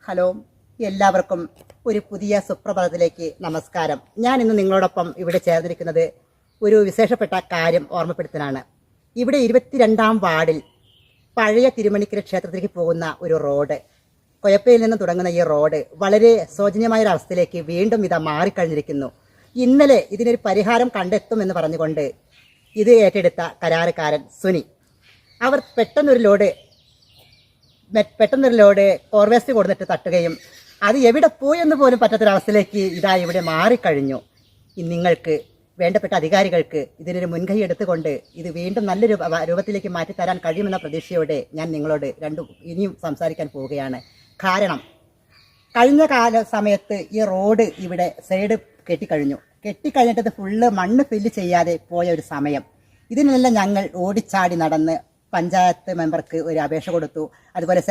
Hello, എല്ലാവർക്കും ഒരു പുതിയ സുപ്രഭാതത്തിലേക്ക് നമസ്കാരം. ഞാൻ ഇന്ന് നിങ്ങളോടൊപ്പം ഇവിടെ ചേർന്നിരിക്കുന്നത് ഒരു വിശേഷപ്പെട്ട കാര്യം ഓർമ്മപ്പെടുത്താനാണ്. ഇവിടെ 22-ാം വാർഡിൽ പഴയ തിരുമണിക്കര ക്ഷേത്രത്തിലേക്ക് പോകുന്ന ഒരു റോഡ്, കൊയപ്പയിൽ നിന്ന് തുടങ്ങുന്ന ഈ റോഡ് വളരെ ശോചനീയമായ ഒരു അവസ്ഥയിലേക്ക് വീണ്ടും ഇതാ മാറിക്കഴിഞ്ഞിരിക്കുന്നു. ഇന്നലെ ഇതിനൊരു പരിഹാരം കണ്ടെത്തുമെന്ന് പറഞ്ഞുകൊണ്ട് ഇത് ഏറ്റെടുത്ത കരാറുകാരൻ സുനി അവർ പെട്ടെന്നൊരു ലോഡ് കോർവേസ്റ്റ് കൊടുത്തിട്ട് തട്ടുകയും അത് എവിടെ പോയെന്ന് പോലും പറ്റാത്തൊരവസ്ഥയിലേക്ക് ഇതാ ഇവിടെ മാറിക്കഴിഞ്ഞു. നിങ്ങൾക്ക് വേണ്ടപ്പെട്ട അധികാരികൾക്ക് ഇതിനൊരു മുൻകൈ എടുത്തുകൊണ്ട് ഇത് വീണ്ടും നല്ലൊരു രൂപത്തിലേക്ക് മാറ്റിത്തരാൻ കഴിയുമെന്ന പ്രതീക്ഷയോടെ ഞാൻ നിങ്ങളോട് ഇനിയും സംസാരിക്കാൻ പോവുകയാണ്. കാരണം കഴിഞ്ഞ സമയത്ത് ഈ റോഡ് ഇവിടെ സൈഡ് കെട്ടിക്കഴിഞ്ഞിട്ട് ഫുള്ള് മണ്ണ് ഫില്ല് ചെയ്യാതെ പോയ ഒരു സമയം. ഇതിനെല്ലാം ഞങ്ങൾ ഓടിച്ചാടി നടന്ന് പഞ്ചായത്ത് മെമ്പർക്ക് ഒരു അപേക്ഷ കൊടുത്തു. അതുപോലെ